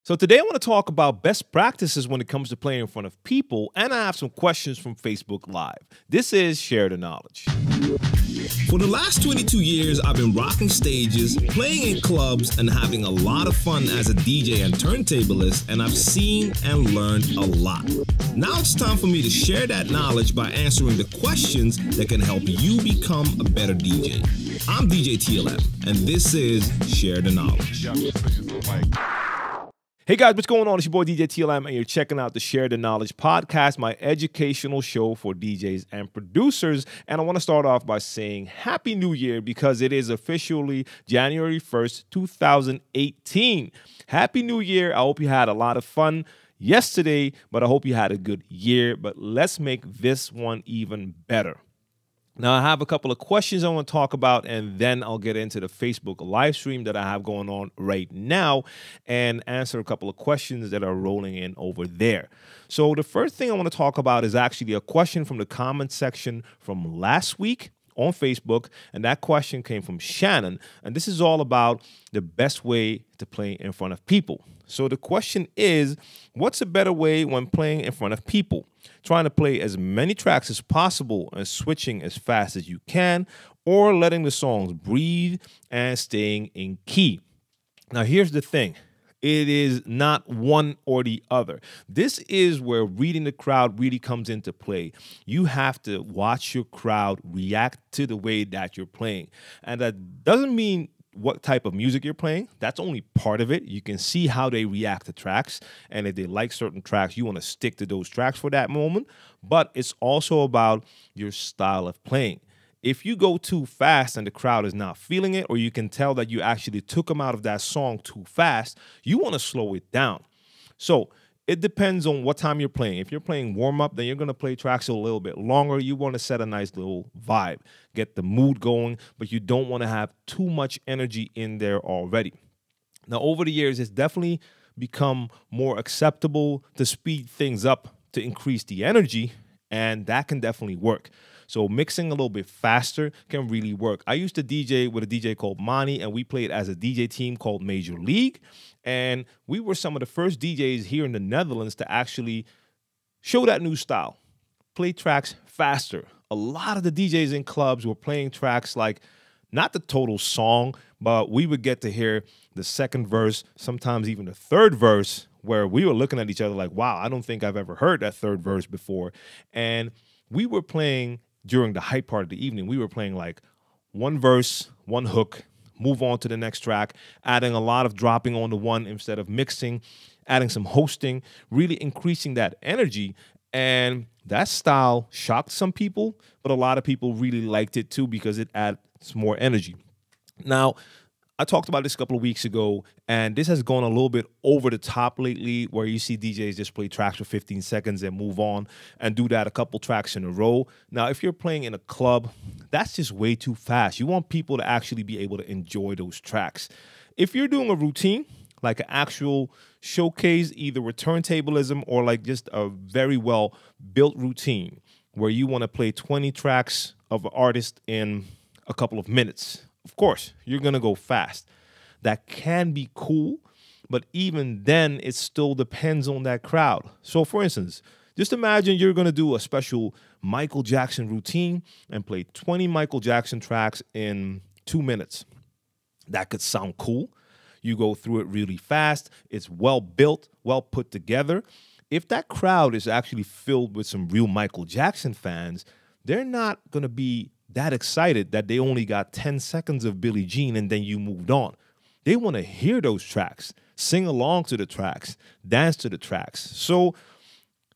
So today I want to talk about best practices when it comes to playing in front of people, and I have some questions from Facebook Live. This is Share the Knowledge. For the last 22 years, I've been rocking stages, playing in clubs, and having a lot of fun as a DJ and turntablist, and I've seen and learned a lot. Now it's time for me to share that knowledge by answering the questions that can help you become a better DJ. I'm djTLM, and this is Share the Knowledge. Hey guys, what's going on? It's your boy djTLM, and you're checking out the Share the Knowledge podcast, my educational show for DJs and producers. And I want to start off by saying Happy New Year, because it is officially January 1st, 2018. Happy New Year. I hope you had a lot of fun yesterday, but I hope you had a good year. But let's make this one even better. Now, I have a couple of questions I want to talk about, and then I'll get into the Facebook live stream that I have going on right now and answer a couple of questions that are rolling in over there. So the first thing I want to talk about is actually a question from the comment section from last week on Facebook, and that question came from Shannon, and this is all about the best way to play in front of people. So the question is, what's a better way when playing in front of people? Trying to play as many tracks as possible and switching as fast as you can, or letting the songs breathe and staying in key? Now, here's the thing. It is not one or the other. This is where reading the crowd really comes into play. You have to watch your crowd react to the way that you're playing. And that doesn't mean what type of music you're playing. That's only part of it. You can see how they react to tracks, and if they like certain tracks, you want to stick to those tracks for that moment. But it's also about your style of playing. If you go too fast and the crowd is not feeling it, or you can tell that you actually took them out of that song too fast, you want to slow it down. So it depends on what time you're playing. If you're playing warm-up, then you're going to play tracks a little bit longer. You want to set a nice little vibe, get the mood going, but you don't want to have too much energy in there already. Now, over the years, it's definitely become more acceptable to speed things up to increase the energy, and that can definitely work. So mixing a little bit faster can really work. I used to DJ with a DJ called Monty, and we played as a DJ team called Major League. And we were some of the first DJs here in the Netherlands to actually show that new style, play tracks faster. A lot of the DJs in clubs were playing tracks like not the total song, but we would get to hear the second verse, sometimes even the third verse, where we were looking at each other like, wow, I don't think I've ever heard that third verse before. And we were playing during the hype part of the evening. We were playing like one verse, one hook, move on to the next track, adding a lot of dropping on the one instead of mixing, adding some hosting, really increasing that energy. And that style shocked some people, but a lot of people really liked it too because it adds more energy. Now, I talked about this a couple of weeks ago, and this has gone a little bit over the top lately, where you see DJs just play tracks for 15 seconds and move on and do that a couple tracks in a row. Now, if you're playing in a club, that's just way too fast. You want people to actually be able to enjoy those tracks. If you're doing a routine, like an actual showcase, either with turntablism or like just a very well-built routine, where you want to play 20 tracks of an artist in a couple of minutes, of course, you're going to go fast. That can be cool, but even then, it still depends on that crowd. So, for instance, just imagine you're going to do a special Michael Jackson routine and play 20 Michael Jackson tracks in 2 minutes. That could sound cool. You go through it really fast. It's well built, well put together. If that crowd is actually filled with some real Michael Jackson fans, they're not going to be that excited that they only got 10 seconds of Billie Jean and then you moved on. They want to hear those tracks, sing along to the tracks, dance to the tracks. So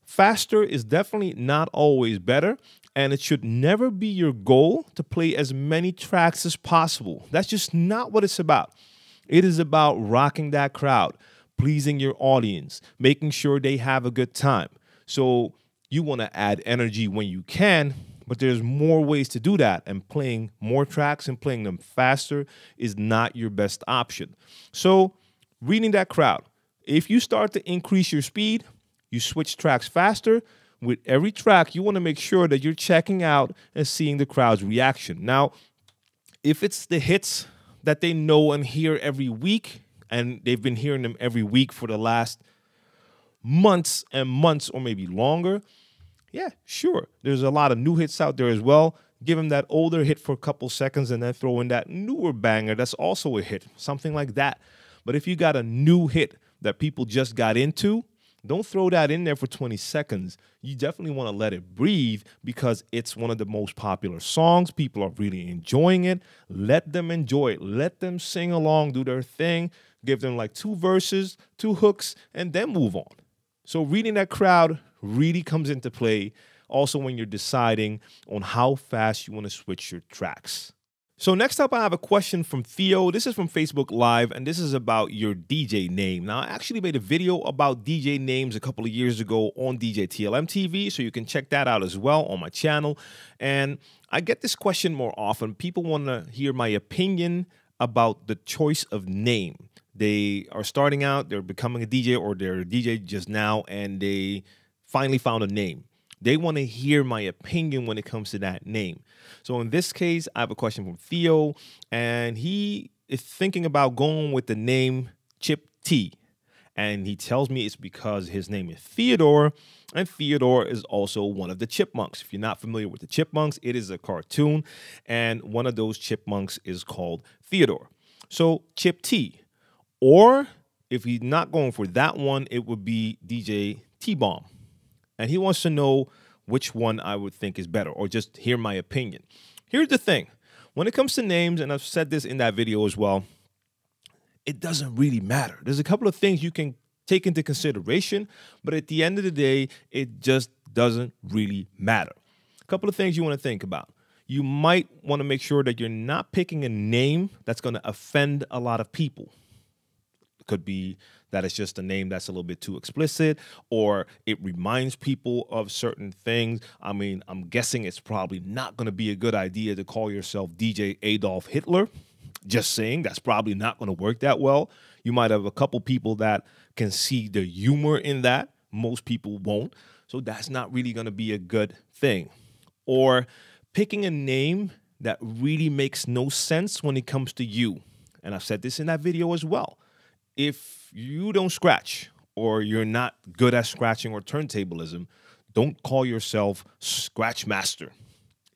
faster is definitely not always better, and it should never be your goal to play as many tracks as possible. That's just not what it's about. It is about rocking that crowd, pleasing your audience, making sure they have a good time. So you want to add energy when you can, but there's more ways to do that, and playing more tracks and playing them faster is not your best option. So reading that crowd, if you start to increase your speed, you switch tracks faster. With every track, you want to make sure that you're checking out and seeing the crowd's reaction. Now, if it's the hits that they know and hear every week, and they've been hearing them every week for the last months and months, or maybe longer, yeah, sure. There's a lot of new hits out there as well. Give them that older hit for a couple seconds and then throw in that newer banger that's also a hit, something like that. But if you got a new hit that people just got into, don't throw that in there for 20 seconds. You definitely want to let it breathe because it's one of the most popular songs. People are really enjoying it. Let them enjoy it. Let them sing along, do their thing. Give them like 2 verses, 2 hooks, and then move on. So reading that crowd really comes into play also when you're deciding on how fast you want to switch your tracks. So next up, I have a question from Theo. This is from Facebook Live, and this is about your DJ name. Now, I actually made a video about DJ names a couple of years ago on djTLMtv, so you can check that out as well on my channel. And I get this question more often. People want to hear my opinion about the choice of name. They are starting out, they're becoming a DJ, or they're a DJ just now, and they finally found a name. They want to hear my opinion when it comes to that name. So in this case, I have a question from Theo, and he is thinking about going with the name Chip T. And he tells me it's because his name is Theodore, and Theodore is also one of the chipmunks. If you're not familiar with the chipmunks, it is a cartoon, and one of those chipmunks is called Theodore. So Chip T. Or if he's not going for that one, it would be DJ T-Bomb. And he wants to know which one I would think is better, or just hear my opinion. Here's the thing. When it comes to names, and I've said this in that video as well, it doesn't really matter. There's a couple of things you can take into consideration, but at the end of the day, it just doesn't really matter. A couple of things you want to think about. You might want to make sure that you're not picking a name that's going to offend a lot of people. It could be that it's just a name that's a little bit too explicit, or it reminds people of certain things. I mean, I'm guessing it's probably not going to be a good idea to call yourself DJ Adolf Hitler. Just saying, that's probably not going to work that well. You might have a couple people that can see the humor in that. Most people won't. So that's not really going to be a good thing. Or picking a name that really makes no sense when it comes to you. And I've said this in that video as well. If you don't scratch, or you're not good at scratching or turntablism, don't call yourself Scratch Master.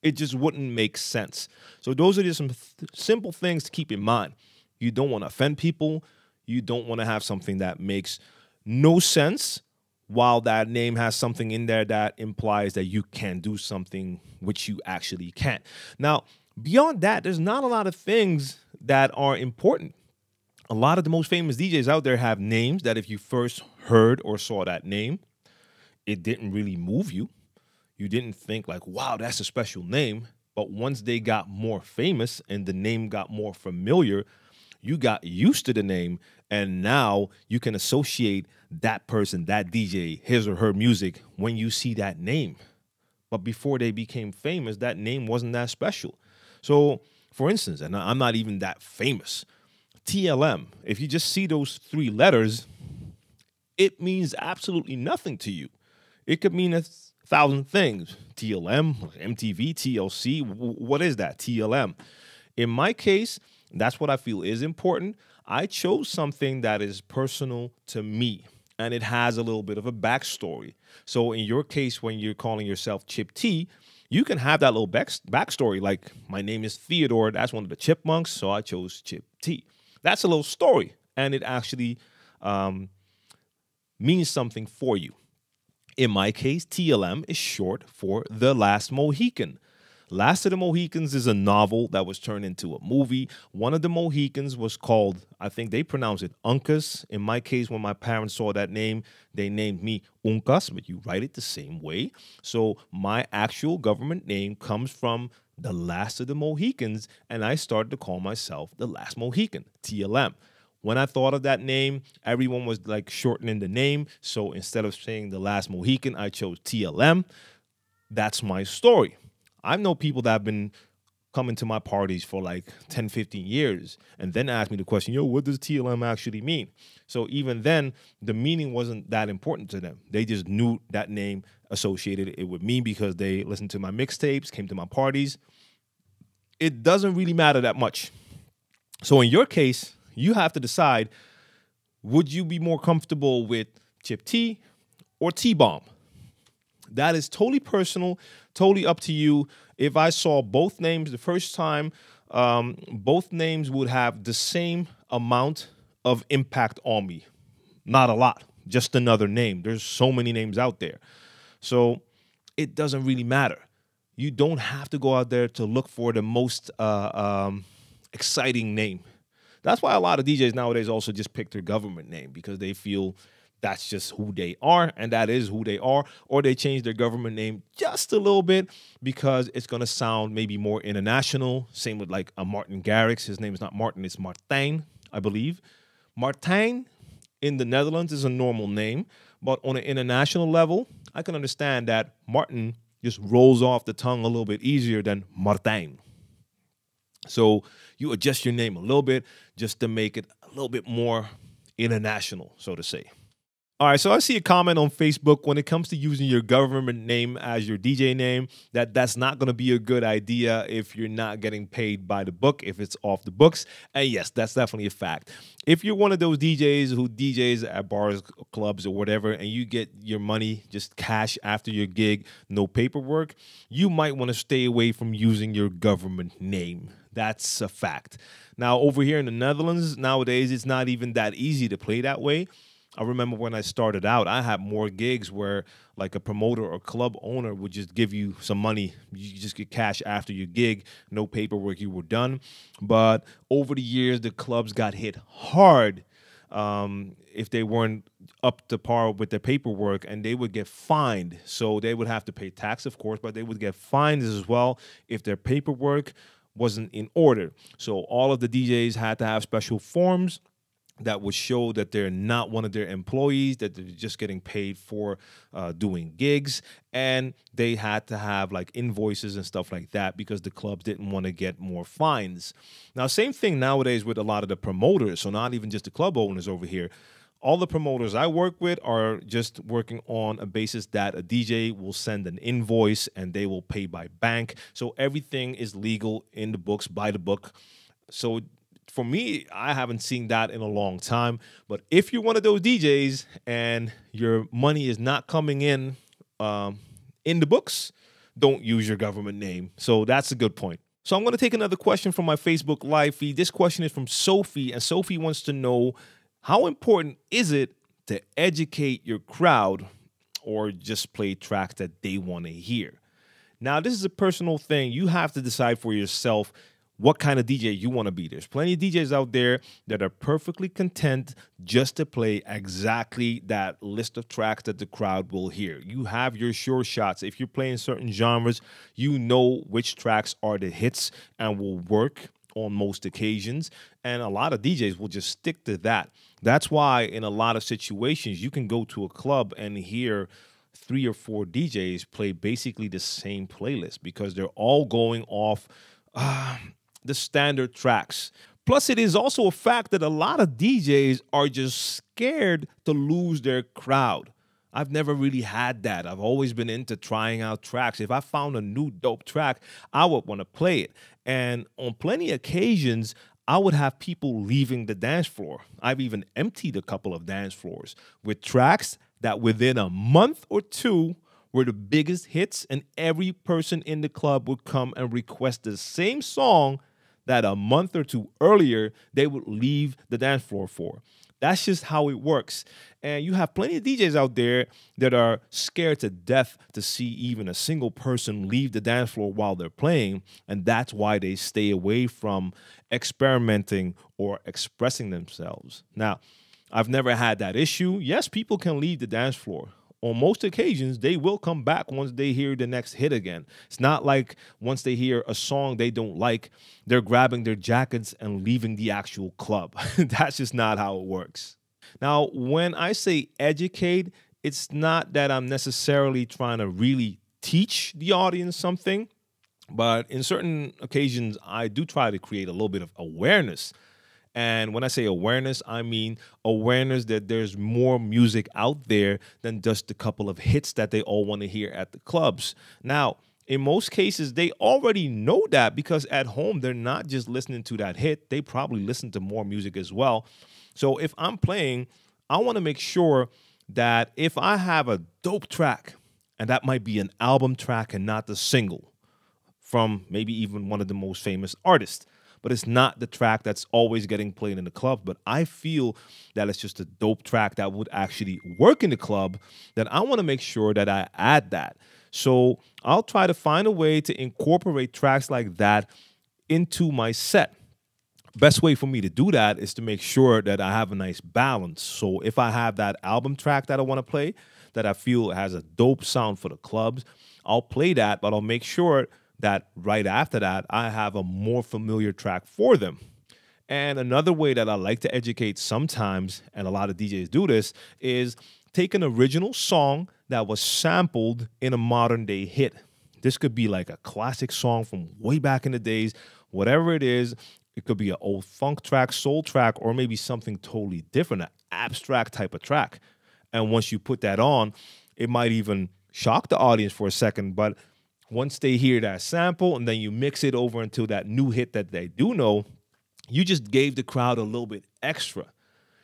It just wouldn't make sense. So those are just some simple things to keep in mind. You don't want to offend people. You don't want to have something that makes no sense, while that name has something in there that implies that you can do something which you actually can't. Now, beyond that, there's not a lot of things that are important. A lot of the most famous DJs out there have names that if you first heard or saw that name, it didn't really move you. You didn't think like, wow, that's a special name. But once they got more famous and the name got more familiar, you got used to the name, and now you can associate that person, that DJ, his or her music when you see that name. But before they became famous, that name wasn't that special. So, for instance, and I'm not even that famous, TLM, if you just see those 3 letters, it means absolutely nothing to you. It could mean 1,000 things. TLM, MTV, TLC, what is that? TLM. In my case, that's what I feel is important. I chose something that is personal to me, and it has a little bit of a backstory. So in your case, when you're calling yourself Chip T, you can have that little backstory, like my name is Theodore, that's one of the chipmunks, so I chose Chip T. That's a little story, and it actually means something for you. In my case, TLM is short for The Last Mohican. Last of the Mohicans is a novel that was turned into a movie. One of the Mohicans was called, I think they pronounce it Uncas. In my case, when my parents saw that name, they named me Uncas, but you write it the same way. So my actual government name comes from The Last of the Mohicans, and I started to call myself The Last Mohican, TLM. When I thought of that name, everyone was like shortening the name. So instead of saying The Last Mohican, I chose TLM. That's my story. I know people that have been coming to my parties for like 10, 15 years and then ask me the question, yo, what does TLM actually mean? So even then, the meaning wasn't that important to them. They just knew that name, associated it with me because they listened to my mixtapes, came to my parties. It doesn't really matter that much. So in your case, you have to decide, Would you be more comfortable with Chip T or T-Bomb? That is totally personal, totally up to you. If I saw both names the first time, both names would have the same amount of impact on me. Not a lot, just another name. There's so many names out there. So it doesn't really matter. You don't have to go out there to look for the most exciting name. That's why a lot of DJs nowadays also just pick their government name, because they feel that's just who they are, and that is who they are. Or they change their government name just a little bit because it's going to sound maybe more international. Same with like a Martin Garrix. His name is not Martin, it's Martijn, I believe. Martijn in the Netherlands is a normal name, but on an international level, I can understand that Martin just rolls off the tongue a little bit easier than Martijn. So you adjust your name a little bit just to make it a little bit more international, so to say. All right, so I see a comment on Facebook when it comes to using your government name as your DJ name, that's not going to be a good idea if you're not getting paid by the book, if it's off the books. And yes, that's definitely a fact. If you're one of those DJs who DJs at bars, clubs, or whatever, and you get your money, just cash after your gig, no paperwork, you might want to stay away from using your government name. That's a fact. Now, over here in the Netherlands, nowadays, it's not even that easy to play that way. I remember when I started out, I had more gigs where like a promoter or club owner would just give you some money. You just get cash after your gig, no paperwork, you were done. But over the years, the clubs got hit hard if they weren't up to par with their paperwork, and they would get fined. So they would have to pay tax, of course, but they would get fined as well if their paperwork wasn't in order. So all of the DJs had to have special forms that would show that they're not one of their employees, that they're just getting paid for doing gigs. And they had to have like invoices and stuff like that because the clubs didn't want to get more fines. Now, same thing nowadays with a lot of the promoters. So not even just the club owners over here. All the promoters I work with are just working on a basis that a DJ will send an invoice and they will pay by bank. So everything is legal in the books, by the book. So for me, I haven't seen that in a long time. But if you're one of those DJs and your money is not coming in the books, don't use your government name. So that's a good point. So I'm going to take another question from my Facebook live feed. This question is from Sophie, and Sophie wants to know, how important is it to educate your crowd or just play tracks that they want to hear? Now, this is a personal thing. You have to decide for yourself what kind of DJ you want to be. There's plenty of DJs out there that are perfectly content just to play exactly that list of tracks that the crowd will hear. You have your sure shots. If you're playing certain genres, you know which tracks are the hits and will work on most occasions. And a lot of DJs will just stick to that. That's why in a lot of situations, you can go to a club and hear 3 or 4 DJs play basically the same playlist because they're all going off the standard tracks. Plus, it is also a fact that a lot of DJs are just scared to lose their crowd. I've never really had that. I've always been into trying out tracks. If I found a new dope track, I would want to play it. And on plenty of occasions, I would have people leaving the dance floor. I've even emptied a couple of dance floors with tracks that within a month or two were the biggest hits, and every person in the club would come and request the same song that a month or two earlier they would leave the dance floor for. That's just how it works. And you have plenty of DJs out there that are scared to death to see even a single person leave the dance floor while they're playing, and that's why they stay away from experimenting or expressing themselves. Now, I've never had that issue. Yes, people can leave the dance floor. On most occasions, they will come back once they hear the next hit again. It's not like once they hear a song they don't like, they're grabbing their jackets and leaving the actual club. That's just not how it works. Now, when I say educate, it's not that I'm necessarily trying to really teach the audience something, but in certain occasions, I do try to create a little bit of awareness. And when I say awareness, I mean awareness that there's more music out there than just a couple of hits that they all want to hear at the clubs. Now, in most cases, they already know that because at home, they're not just listening to that hit. They probably listen to more music as well. So if I'm playing, I want to make sure that if I have a dope track, and that might be an album track and not the single from maybe even one of the most famous artists, but it's not the track that's always getting played in the club, but I feel that it's just a dope track that would actually work in the club, then I want to make sure that I add that. So I'll try to find a way to incorporate tracks like that into my set. Best way for me to do that is to make sure that I have a nice balance. So if I have that album track that I want to play, that I feel has a dope sound for the clubs, I'll play that, but I'll make sure that right after that, I have a more familiar track for them. And another way that I like to educate sometimes, and a lot of DJs do this, is take an original song that was sampled in a modern day hit. This could be like a classic song from way back in the days, whatever it is. It could be an old funk track, soul track, or maybe something totally different, an abstract type of track. And once you put that on, it might even shock the audience for a second, but once they hear that sample and then you mix it over into that new hit that they do know, you just gave the crowd a little bit extra.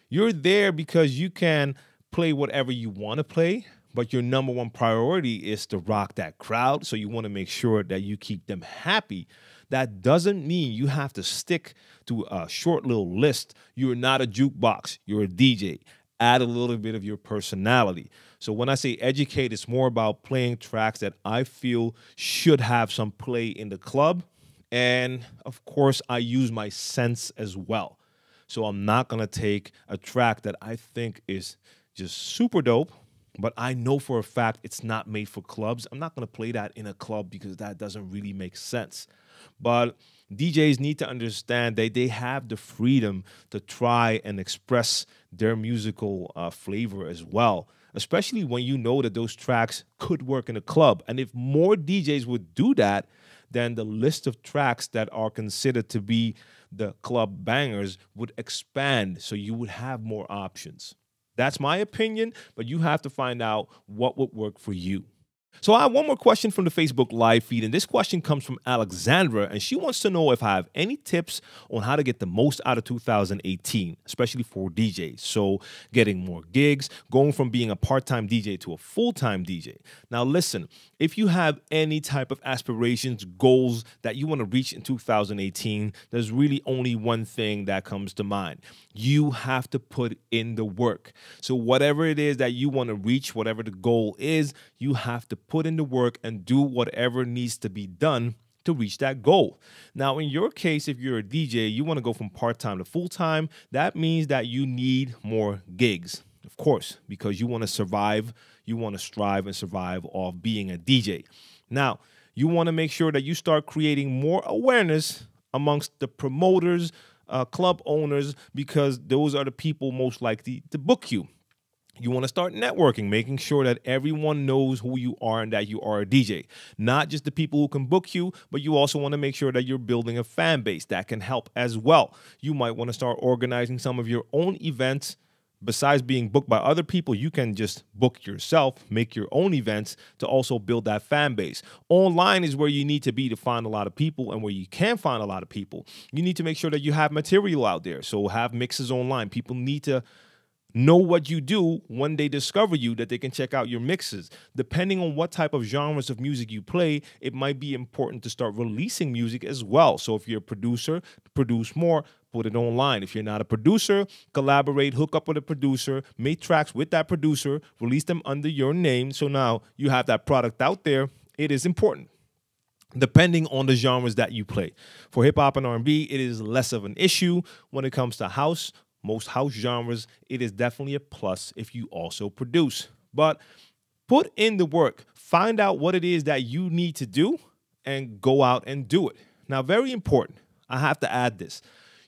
You're there because you can play whatever you want to play, but your number one priority is to rock that crowd. So you want to make sure that you keep them happy. That doesn't mean you have to stick to a short little list. You're not a jukebox. You're a DJ. Add a little bit of your personality. So when I say educate, it's more about playing tracks that I feel should have some play in the club. And of course, I use my sense as well. So I'm not going to take a track that I think is just super dope, but I know for a fact it's not made for clubs. I'm not going to play that in a club because that doesn't really make sense. But DJs need to understand that they have the freedom to try and express their musical flavor as well, especially when you know that those tracks could work in a club. And if more DJs would do that, then the list of tracks that are considered to be the club bangers would expand, so you would have more options. That's my opinion, but you have to find out what would work for you. So I have one more question from the Facebook live feed, and this question comes from Alexandra, and she wants to know if I have any tips on how to get the most out of 2018, especially for DJs. So getting more gigs, going from being a part-time DJ to a full-time DJ. Now listen, if you have any type of aspirations, goals that you want to reach in 2018, there's really only one thing that comes to mind. You have to put in the work. So whatever it is that you want to reach, whatever the goal is, you have to put in the work and do whatever needs to be done to reach that goal. Now, in your case, if you're a DJ, you want to go from part-time to full-time, that means that you need more gigs, of course, because you want to survive, you want to strive and survive off being a DJ. Now, you want to make sure that you start creating more awareness amongst the promoters, club owners, because those are the people most likely to book you. You want to start networking, making sure that everyone knows who you are and that you are a DJ. Not just the people who can book you, but you also want to make sure that you're building a fan base. That can help as well. You might want to start organizing some of your own events. Besides being booked by other people, you can just book yourself, make your own events to also build that fan base. Online is where you need to be to find a lot of people, and where you can find a lot of people, you need to make sure that you have material out there. So have mixes online. People need to know what you do when they discover you, that they can check out your mixes. Depending on what type of genres of music you play, it might be important to start releasing music as well. So if you're a producer, produce more, put it online. If you're not a producer, collaborate, hook up with a producer, make tracks with that producer, release them under your name. So now you have that product out there. It is important, depending on the genres that you play. For hip-hop and R&B, it is less of an issue. When it comes to house, most house genres, it is definitely a plus if you also produce. But put in the work. Find out what it is that you need to do and go out and do it. Now, very important, I have to add this.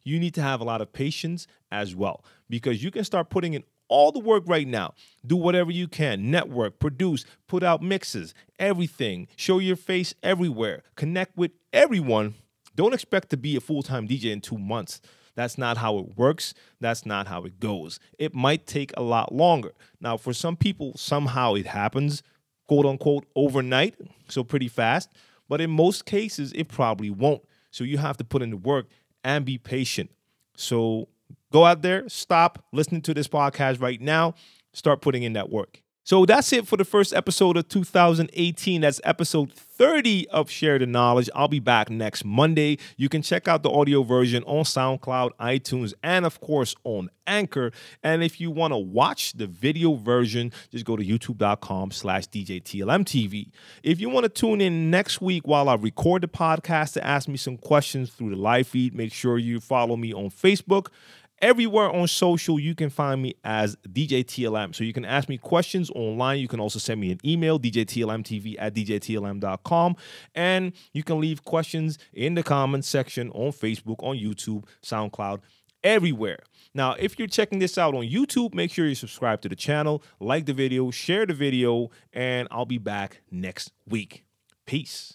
You need to have a lot of patience as well, because you can start putting in all the work right now. Do whatever you can. Network, produce, put out mixes, everything. Show your face everywhere. Connect with everyone. Don't expect to be a full-time DJ in 2 months. That's not how it works. That's not how it goes. It might take a lot longer. Now, for some people, somehow it happens quote unquote overnight, so pretty fast. But in most cases, it probably won't. So you have to put in the work and be patient. So go out there, stop listening to this podcast right now, start putting in that work. So that's it for the first episode of 2018. That's episode 30 of Share the Knowledge. I'll be back next Monday. You can check out the audio version on SoundCloud, iTunes, and of course on Anchor. And if you want to watch the video version, just go to youtube.com/djTLMtv. If you want to tune in next week while I record the podcast to ask me some questions through the live feed, make sure you follow me on Facebook. Everywhere on social, you can find me as djTLM. So you can ask me questions online. You can also send me an email, djTLMtv@djTLM.com. And you can leave questions in the comments section on Facebook, on YouTube, SoundCloud, everywhere. Now, if you're checking this out on YouTube, make sure you subscribe to the channel, like the video, share the video, and I'll be back next week. Peace.